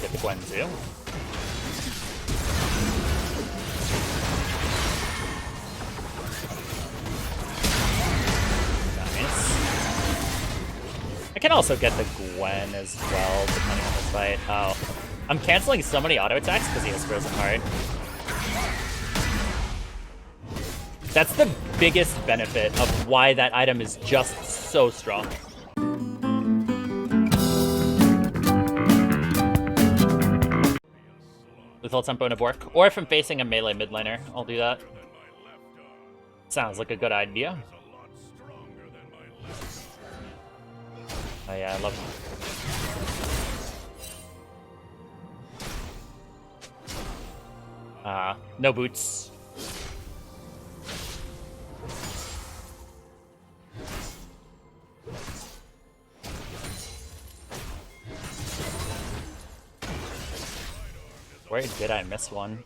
Get the Gwen too. I can also get the Gwen as well, depending on this fight. Oh. I'm canceling so many auto attacks because he has Frozen Heart. That's the biggest benefit of why that item is just so strong. Lethal tempo and a Bork. Or if I'm facing a melee mid laner, I'll do that. Sounds like a good idea. Oh yeah, I love it. No boots. Where did I miss one?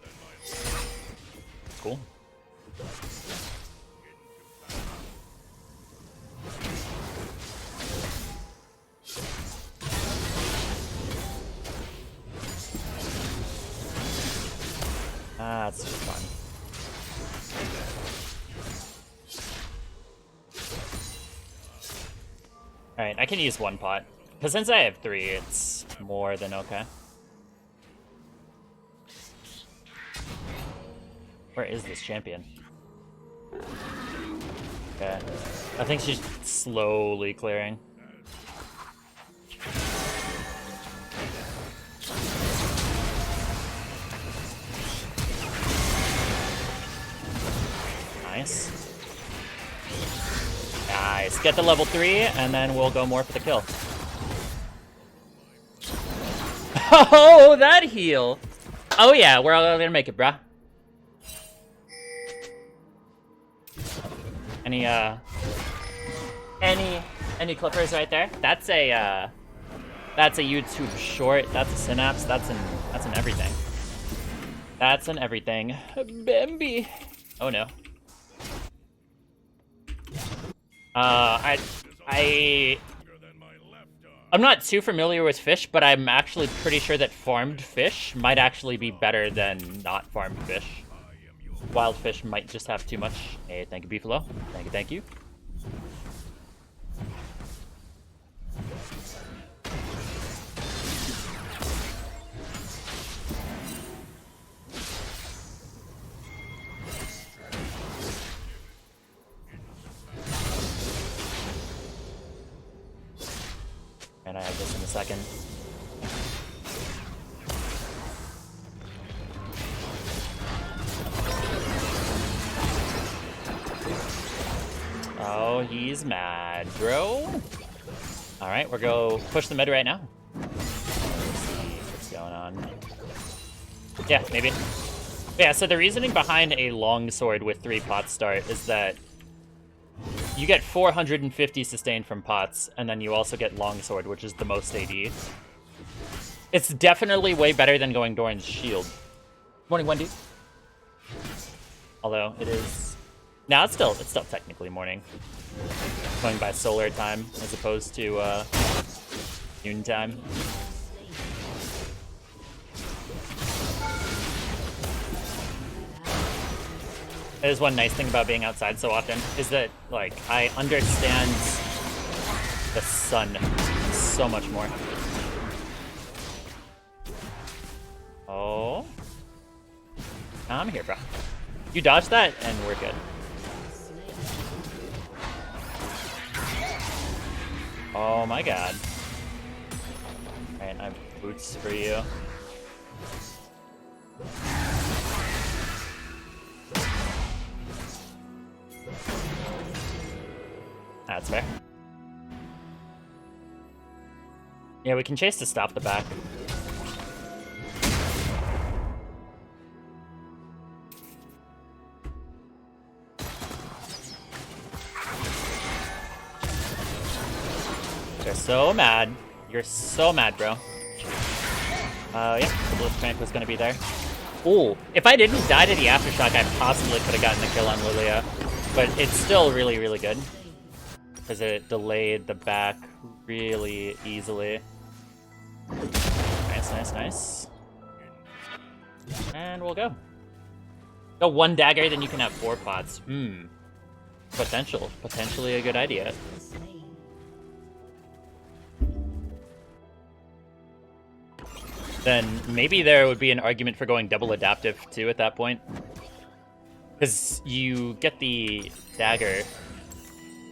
Cool. That's just fun. Alright, I can use one pot. Because since I have 3, it's more than okay. Where is this champion? Okay. I think she's slowly clearing. Nice. Nice. Get the level 3, and then we'll go more for the kill. Oh, that heal! Oh yeah, we're all gonna make it, bruh. Any clippers right there? That's a YouTube short. That's a synapse. That's an everything. That's an everything. Bambi. Oh no. I'm not too familiar with fish, but I'm actually pretty sure that farmed fish might actually be better than not farmed fish. Wild fish might just have too much. Hey, thank you, Beefalo. Thank you, thank you. And I have this in a second. Oh, he's mad, bro. All right, we're go push the mid right now. Let's see what's going on. Yeah, maybe. Yeah, so the reasoning behind a long sword with 3 pots start is that you get 450 sustain from pots, and then you also get longsword, which is the most AD. It's definitely way better than going Doran's shield. Morning, Wendy. Although it is, now it's still technically morning. Going by solar time as opposed to noon time. That is one nice thing about being outside so often, is that, like, I understand the sun so much more. Oh. I'm here, bro. You dodge that, and we're good. Oh my god. Alright, I have boots for you. That's fair. Yeah, we can chase to stop the back. You're so mad. You're so mad, bro. Yeah, the Blitzcrank was gonna be there. Ooh, if I didn't die to the Aftershock, I possibly could have gotten the kill on Lilia. But it's still really, really good. Because it delayed the back really easily. Nice, nice, nice. And we'll go. Go 1 dagger, then you can have 4 pots. Potentially a good idea. Then maybe there would be an argument for going double adaptive too at that point. Because you get the dagger,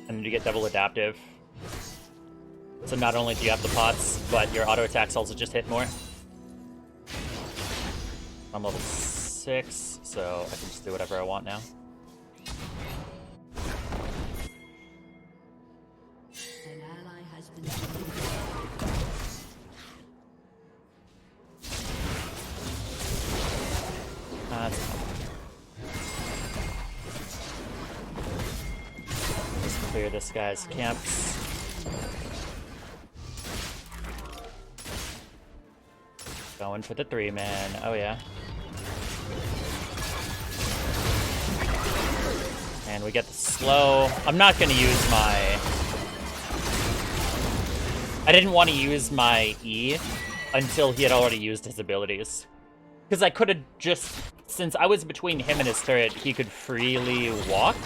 and you get double adaptive. So not only do you have the pots, but your auto attacks also just hit more. I'm level 6, so I can just do whatever I want now. An ally has been That's fine. Just clear this guy's camps. Going for the 3-man. Oh yeah. And we get the slow. I'm not gonna use my... I didn't want to use my E until he had already used his abilities. Because I could have just... Since I was between him and his turret, he could freely walk.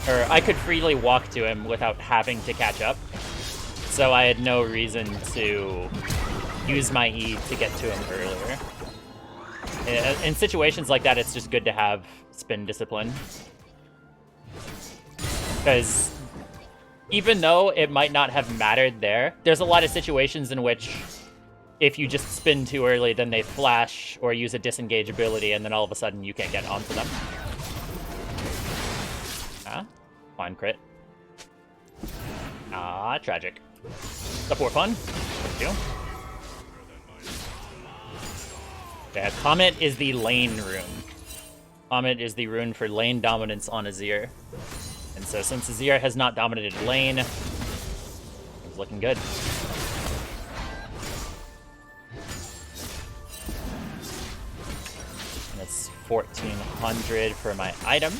Or I could freely walk to him without having to catch up. So I had no reason to use my E to get to him earlier. In situations like that, it's just good to have spin discipline. Because even though it might not have mattered there, there's a lot of situations in which if you just spin too early, then they flash or use a disengage ability, and then all of a sudden you can't get onto them. Ah, fine crit. Ah, tragic. The 4 fun. Thank you. Yeah, Comet is the lane rune. Comet is the rune for lane dominance on Azir. And so since Azir has not dominated lane, it's looking good. And it's 1400 for my item.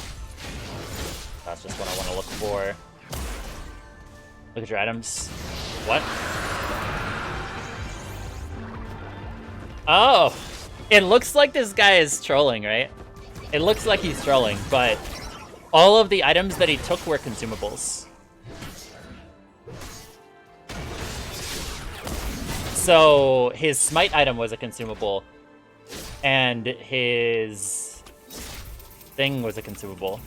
That's just what I want to look for. Look at your items. What? Oh! It looks like this guy is trolling, right? It looks like he's trolling, but all of the items that he took were consumables. So his smite item was a consumable, and his thing was a consumable.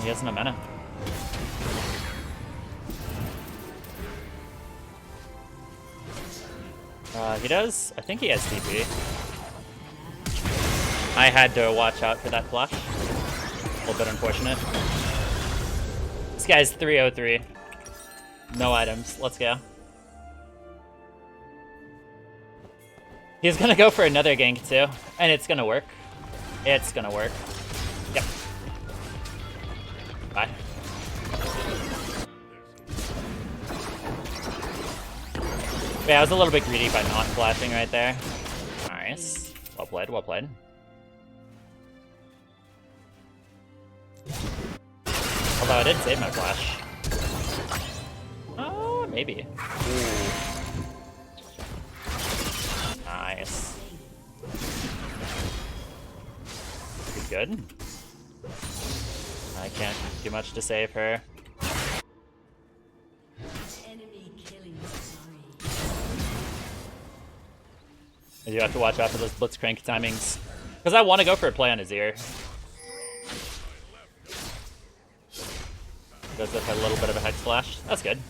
He has no mana. He does? I think he has TP. I had to watch out for that flash. A little bit unfortunate. This guy's 303. No items. Let's go. He's gonna go for another gank too, and it's gonna work. It's gonna work. Yep. Bye. Yeah, I was a little bit greedy by not flashing right there. Nice. Well played, well played. Although I did save my flash. Oh, maybe. Ooh. Nice. Pretty good. I can't do much to save her. I do have to watch out for those blitzcrank timings. Because I want to go for a play on Azir. Goes with a little bit of a hex flash. That's good.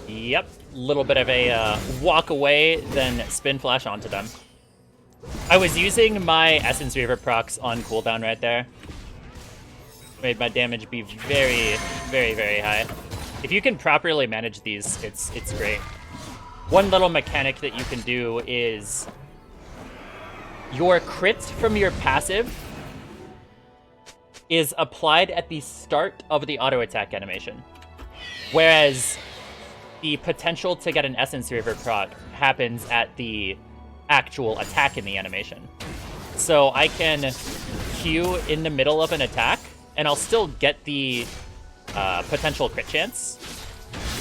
Yep, little bit of a walk away, then spin flash onto them. I was using my Essence Reaver procs on cooldown right there. made my damage be very, very, very high. If you can properly manage these, it's great. One little mechanic that you can do is your crit from your passive is applied at the start of the auto attack animation, whereas the potential to get an Essence Reaver proc happens at the actual attack in the animation. So I can Q in the middle of an attack, and I'll still get the potential crit chance,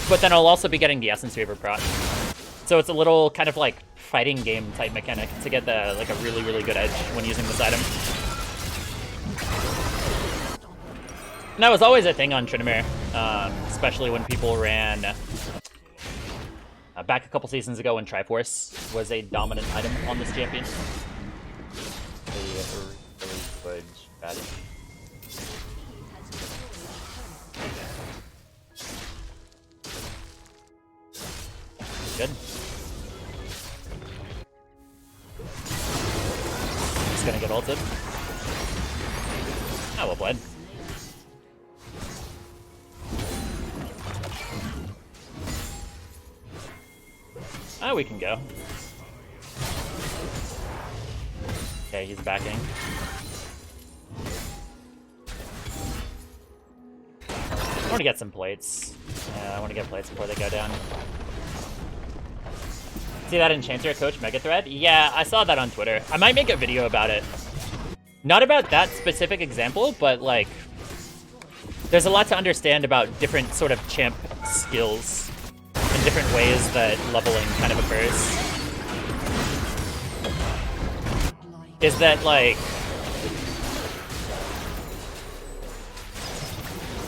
but then I'll also be getting the Essence Reaver proc. So it's a little kind of like fighting game type mechanic to get the like a really, really good edge when using this item. And that was always a thing on Tryndamere, especially when people ran back a couple seasons ago when Triforce was a dominant item on this champion. Really good strategy. Good. Just gonna get ulted. Ah, well played. Ah, we can go. Okay, he's backing. I want to get some plates. Yeah, I want to get plates before they go down. See that Enchanter Coach Mega Thread? Yeah, I saw that on Twitter. I might make a video about it. Not about that specific example, but like, there's a lot to understand about different sort of champ skills and different ways that leveling kind of occurs. Is that like,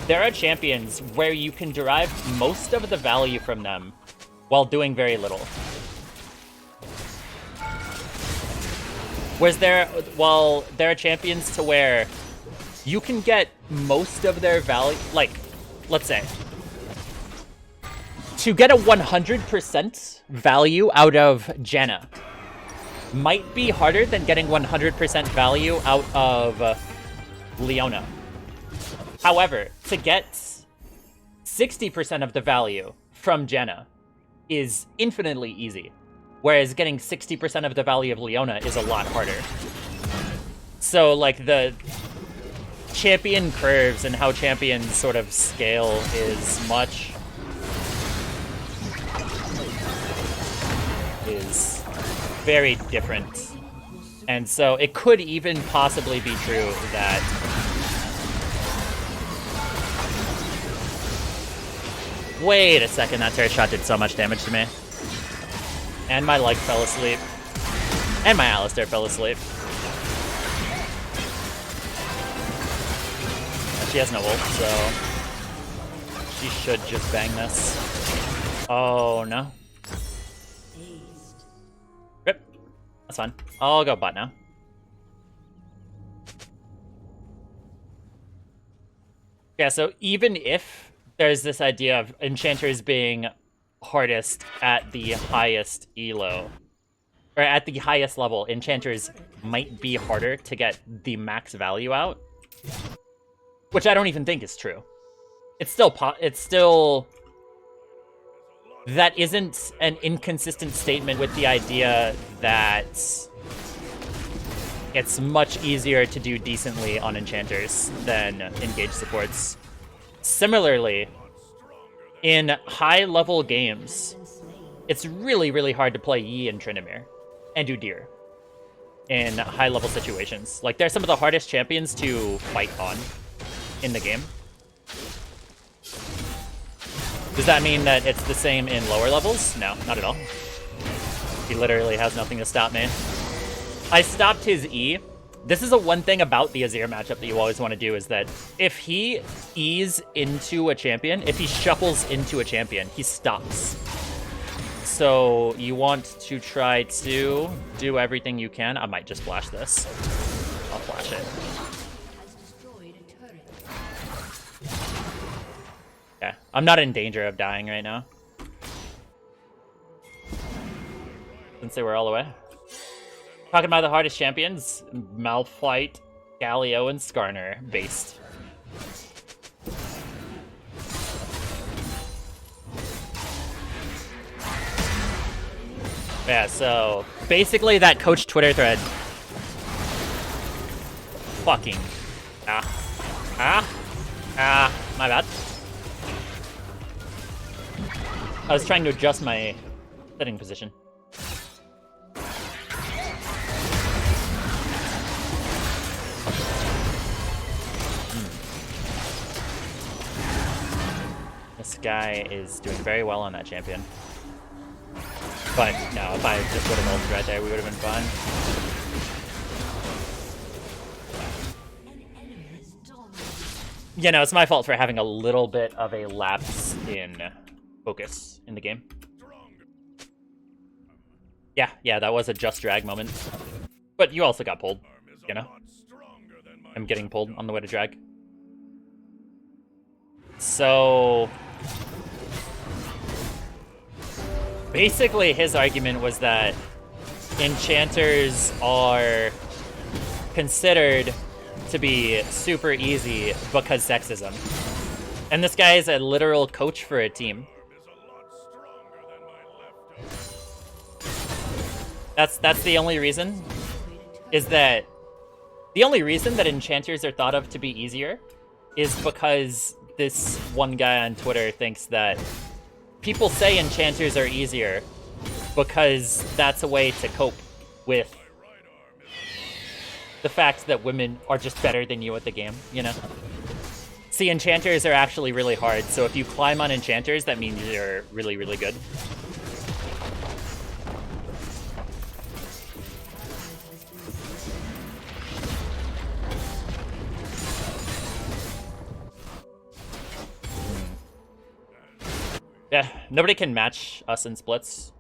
there are champions where you can derive most of the value from them while doing very little. Whereas there are champions to where you can get most of their value, like, let's say, to get a 100% value out of Janna might be harder than getting 100% value out of Leona. However, to get 60% of the value from Janna is infinitely easy. Whereas getting 60% of the value of Leona is a lot harder. So, like, the champion curves and how champions sort of scale is very different. And so it could even possibly be true that wait a second, that turret shot did so much damage to me. And my leg fell asleep. And my Alistar fell asleep. She has no ult, so she should just bang this. Oh no. Rip. That's fine. I'll go bot now. Yeah, so even if there's this idea of enchanters being hardest at the highest elo, or at the highest level, enchanters might be harder to get the max value out, which I don't even think is true. It's still that isn't an inconsistent statement with the idea that it's much easier to do decently on enchanters than engaged supports. Similarly, in high-level games, it's really, really hard to play Yi and Tryndamere and do Deer in high-level situations. Like, they're some of the hardest champions to fight on in the game. Does that mean that it's the same in lower levels? No, not at all. He literally has nothing to stop me. I stopped his E. This is the one thing about the Azir matchup that you always want to do, is that if he E's into a champion, if he shuffles into a champion, he stops. So you want to try to do everything you can. I might just flash this. I'll flash it. Yeah, I'm not in danger of dying right now, since they were all away. Talking about the hardest champions, Malphite, Galio, and Skarner based. Yeah, so basically that coach Twitter thread. Fucking. My bad. I was trying to adjust my setting position. This guy is doing very well on that champion. But no, if I just would have ulted right there, we would have been fine. You know, it's my fault for having a little bit of a lapse in focus in the game. Yeah, that was a just drag moment. But you also got pulled, you know? I'm getting pulled on the way to drag. So basically his argument was that enchanters are considered to be super easy because sexism. And this guy is a literal coach for a team. That's the only reason, is that the only reason that enchanters are thought of to be easier is because this one guy on Twitter thinks that people say enchanters are easier because that's a way to cope with the fact that women are just better than you at the game, you know? See, enchanters are actually really hard, so if you climb on enchanters, that means you're really, really good. Yeah, nobody can match us in splits.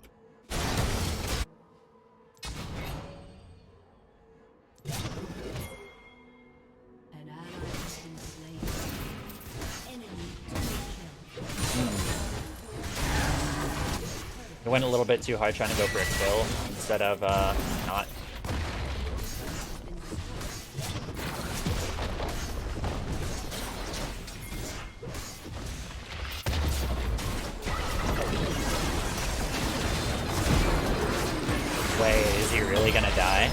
I went a little bit too hard trying to go for a kill instead of not. Wait, is he really gonna die?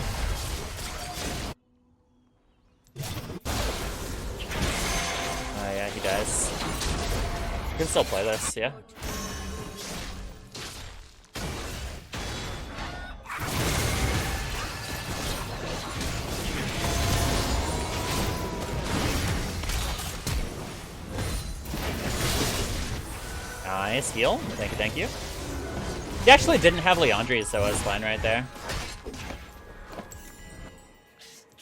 Oh yeah, he dies. You can still play this, yeah? Nice heal. Thank you. He actually didn't have Leandri, so it was fine right there.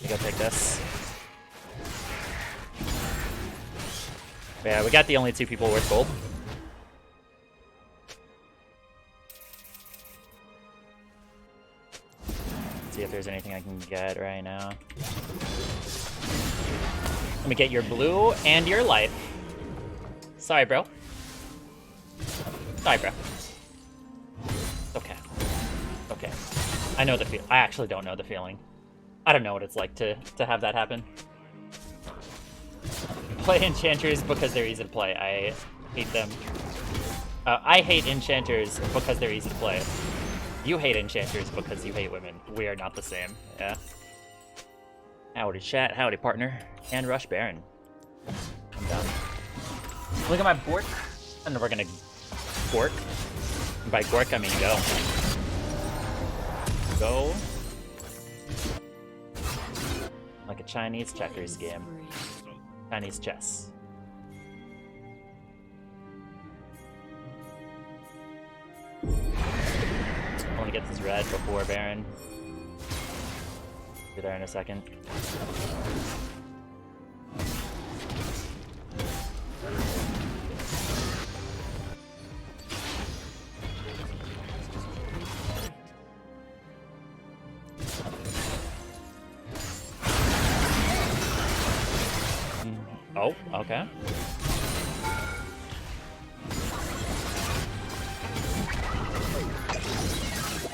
We go take this. But yeah, we got the only two people worth gold. Let's see if there's anything I can get right now. Let me get your blue and your life. Sorry, bro. Sorry, bro. Okay. Okay. I know the feel. I actually don't know the feeling. I don't know what it's like to have that happen. Play enchanters because they're easy to play. I hate them. I hate enchanters because they're easy to play. You hate enchanters because you hate women. We are not the same. Yeah. Howdy, chat. Howdy, partner. And Rush Baron. I'm done. Look at my bork. And we're gonna gork. And by gork, I mean go. Go. Like a Chinese checkers game. Chinese chess. I want to get this red before Baron. Be there in a second. Oh, okay.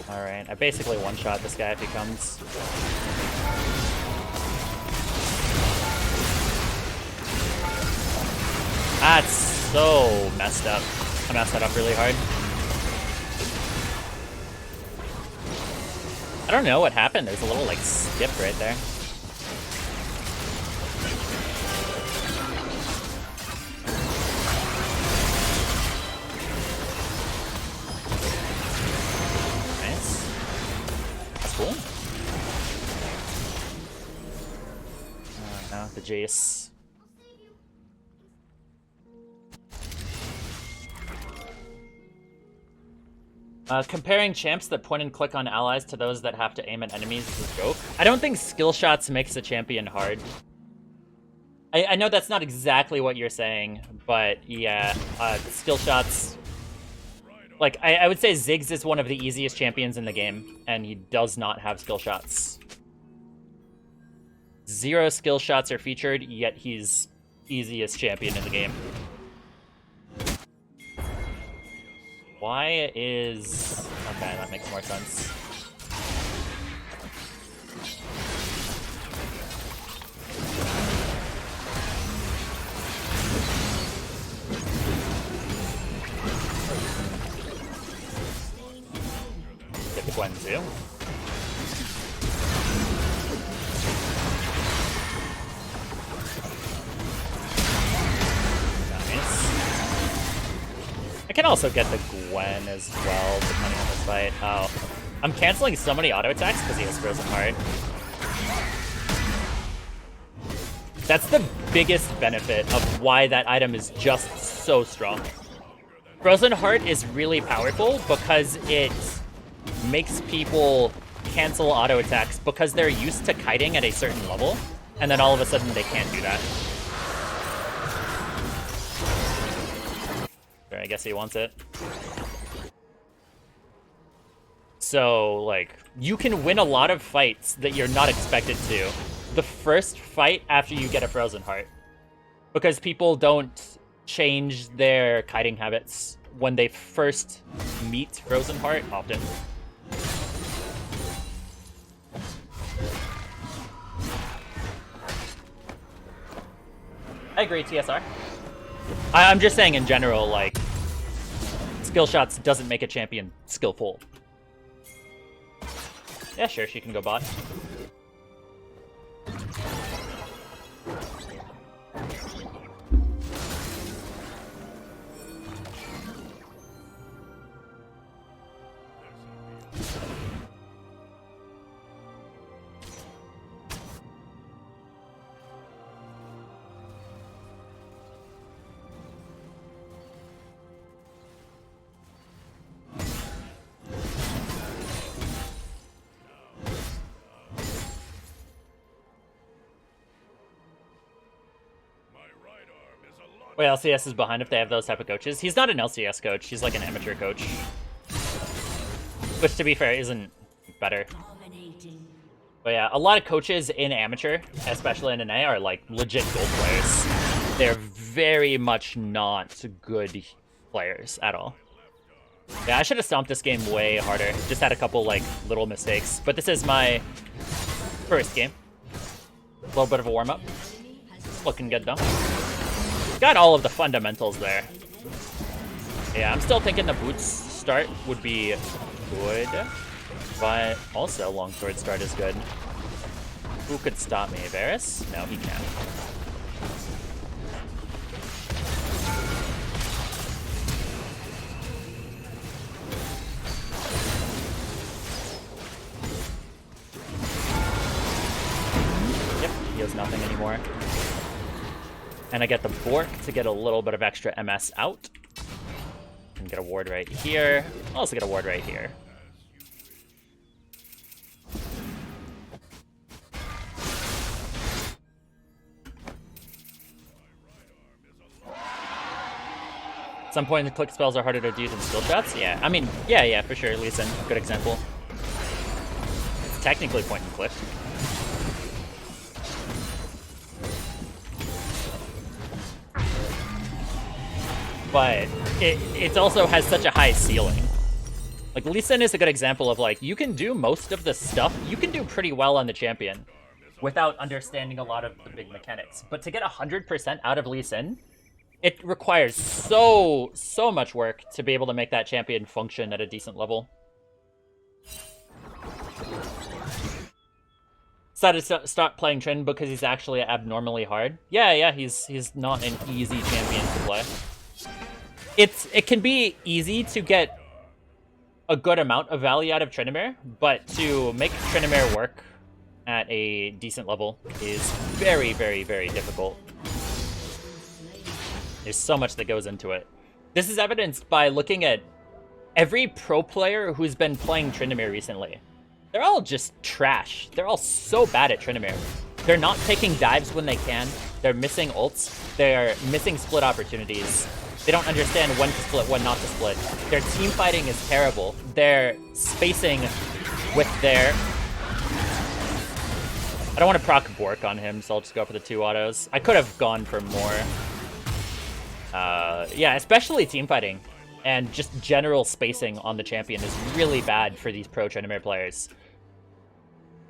Alright, I basically one-shot this guy if he comes. That's so messed up. I messed that up really hard. I don't know what happened. There's a little, like, skip right there. Nice. That's cool. No, the Jace. Comparing champs that point and click on allies to those that have to aim at enemies is a joke. I don't think skill shots makes a champion hard. I know that's not exactly what you're saying, but yeah, skill shots... Like, I would say Ziggs is one of the easiest champions in the game, and he does not have skill shots. 0 skill shots are featured, yet he's easiest champion in the game. Why is... Okay, that makes more sense. Get the Gwen too. I can also get the Gwen as well, depending on this fight. Oh. I'm canceling so many auto attacks because he has Frozen Heart. That's the biggest benefit of why that item is just so strong. Frozen Heart is really powerful because it makes people cancel auto attacks because they're used to kiting at a certain level, and then all of a sudden they can't do that. I guess he wants it. So, like, you can win a lot of fights that you're not expected to the first fight after you get a Frozen Heart. Because people don't change their kiting habits when they first meet Frozen Heart often. I agree, TSR. I'm just saying in general, like, skill shots doesn't make a champion skillful. Yeah, sure, she can go bot. Wait, LCS is behind if they have those type of coaches. He's not an LCS coach. He's like an amateur coach. Which, to be fair, isn't better. But yeah, a lot of coaches in amateur, especially in NA, are like legit gold players. They're very much not good players at all. Yeah, I should have stomped this game way harder. Just had a couple like little mistakes. But this is my first game. A little bit of a warm-up. Looking good though. Got all of the fundamentals there. Yeah, I'm still thinking the boots start would be good, but also longsword start is good. Who could stop me? Varus? No, he can't. Yep, he has nothing anymore. And I get the Bork to get a little bit of extra MS out. And get a ward right here. I'll also get a ward right here. At some point, the click spells are harder to do than skill shots. Yeah, I mean, yeah, for sure. Lee Sin, good example. It's technically point and click. But it also has such a high ceiling. Like, Lee Sin is a good example of, like, you can do most of the stuff. You can do pretty well on the champion without understanding a lot of the big mechanics. But to get 100% out of Lee Sin, it requires so much work to be able to make that champion function at a decent level. decided to stop playing Trynd because he's actually abnormally hard. Yeah, he's not an easy champion to play. It can be easy to get a good amount of value out of Tryndamere, but to make Tryndamere work at a decent level is very, very, very difficult. There's so much that goes into it. This is evidenced by looking at every pro player who's been playing Tryndamere recently. They're all just trash. They're all so bad at Tryndamere. They're not taking dives when they can. They're missing ults. They're missing split opportunities. They don't understand when to split, when not to split. Their team fighting is terrible. Their spacing with their... I don't want to proc Bork on him, so I'll just go for the 2 autos. I could have gone for more. Yeah, especially team fighting and just general spacing on the champion is really bad for these pro Tryndamere players.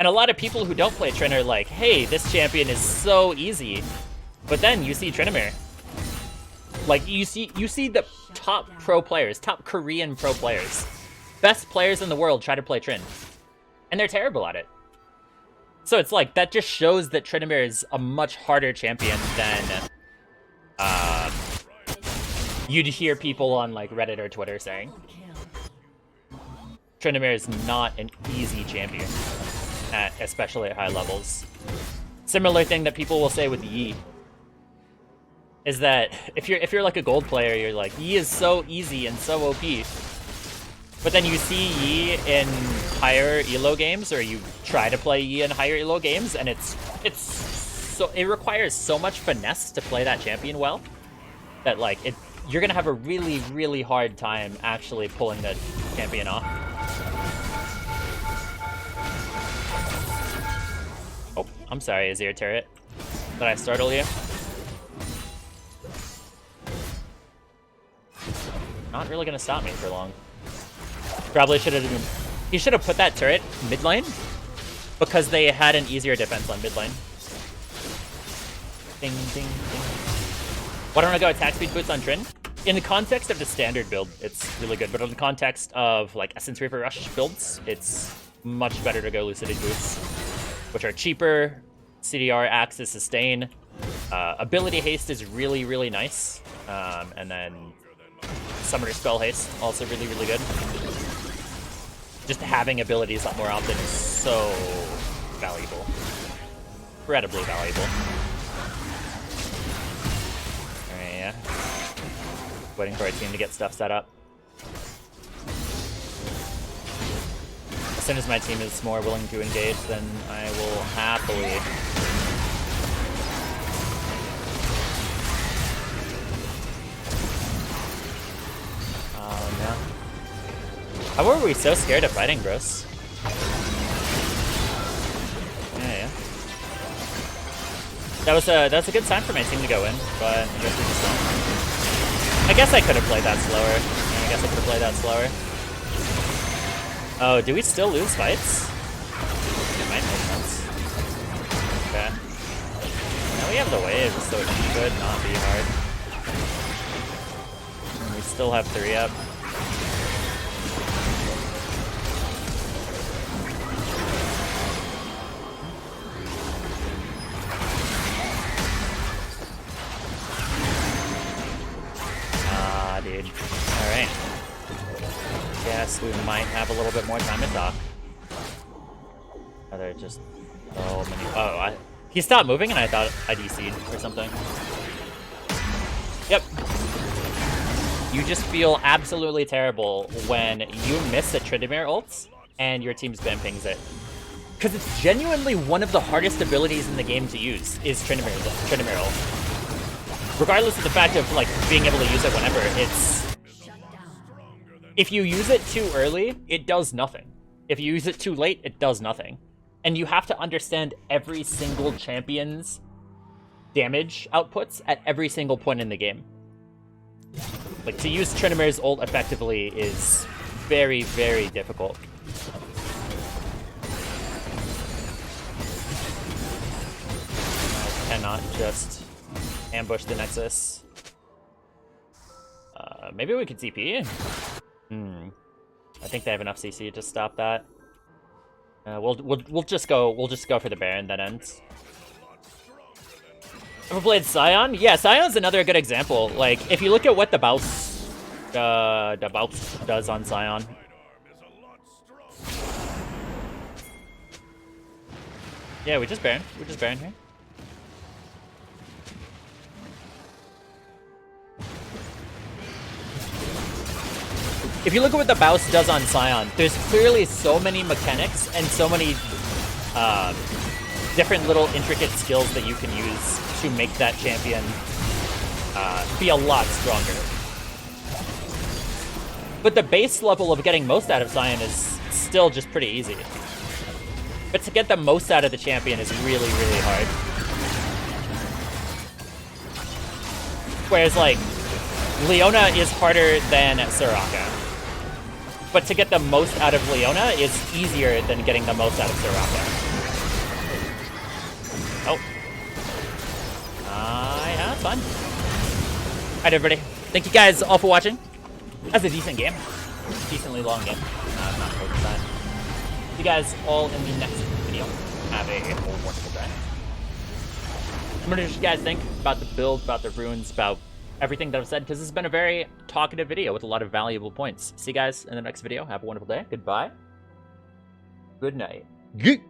And a lot of people who don't play Trynd are like, hey, this champion is so easy. But then you see Tryndamere. Like, you see the top pro players, top Korean pro players, best players in the world try to play Trynd. And they're terrible at it. So it's like, that just shows that Tryndamere is a much harder champion than you'd hear people on like Reddit or Twitter saying. Tryndamere is not an easy champion, especially at high levels. Similar thing that people will say with Yi is that if you're like a gold player, you're like, Yi is so easy and so OP. But then you see Yi in higher elo games, or you try to play Yi in higher elo games, and it requires so much finesse to play that champion well that like you're gonna have a really, really hard time actually pulling the champion off. Oh, I'm sorry, Azir turret. Did I startle you? Not really gonna stop me for long. Probably should have. He should have put that turret mid lane because they had an easier defense on mid lane. Ding, ding, ding. Why don't I go attack speed boots on Trynd? In the context of the standard build, it's really good, but in the context of like Essence Reaper Rush builds, it's much better to go Lucidity boots, which are cheaper. CDR acts as sustain. Ability haste is really, really nice, and then Summoner Spell haste also really, really good. Just having abilities a lot more often is so valuable. Incredibly valuable. Alright, yeah. Waiting for our team to get stuff set up. As soon as my team is more willing to engage, then I will happily... Oh no. How were we so scared of fighting, bros? Yeah. That was a good sign for my team to go in, but I guess we just don't. I guess I could have played that slower. Yeah, I guess I could have played that slower. Oh, do we still lose fights? It might make sense. Okay. Now we have the wave, so it should not be hard. And we still have 3 up. Dude. Alright. Guess we might have a little bit more time to talk. Are there just so many... Oh, he stopped moving and I thought I DC'd or something. Yep. You just feel absolutely terrible when you miss a Tryndamere ult and your team spam pings it. Because it's genuinely one of the hardest abilities in the game to use, is Tryndamere ult. Regardless of the fact of like being able to use it whenever, if you use it too early, it does nothing. If you use it too late, it does nothing. And you have to understand every single champion's damage outputs at every single point in the game. Like, to use Tryndamere's ult effectively is very, very difficult. I cannot just ambush the Nexus. Maybe we could TP? I think they have enough CC to stop that. We'll just go for the Baron that ends. Ever played Scion? Yeah, Scion's another good example. Like, if you look at what the Baus does on Scion. Yeah, we just Baron. We're just Baron here. If you look at what the Baus does on Scion, there's clearly so many mechanics and so many different little intricate skills that you can use to make that champion be a lot stronger. But the base level of getting most out of Scion is still just pretty easy. But to get the most out of the champion is really, really hard. Whereas, like, Leona is harder than Soraka. But to get the most out of Leona is easier than getting the most out of Soraka. Oh. Yeah, it's fun. Alright, everybody. Thank you guys all for watching. That's a decent game. Decently long game. Not close to that. See you guys all in the next video. Have a wonderful day. What do you guys think about the build, about the runes, about everything that I've said? Because this has been a very talkative video with a lot of valuable points. See you guys in the next video. Have a wonderful day. Goodbye. Good night. Geek.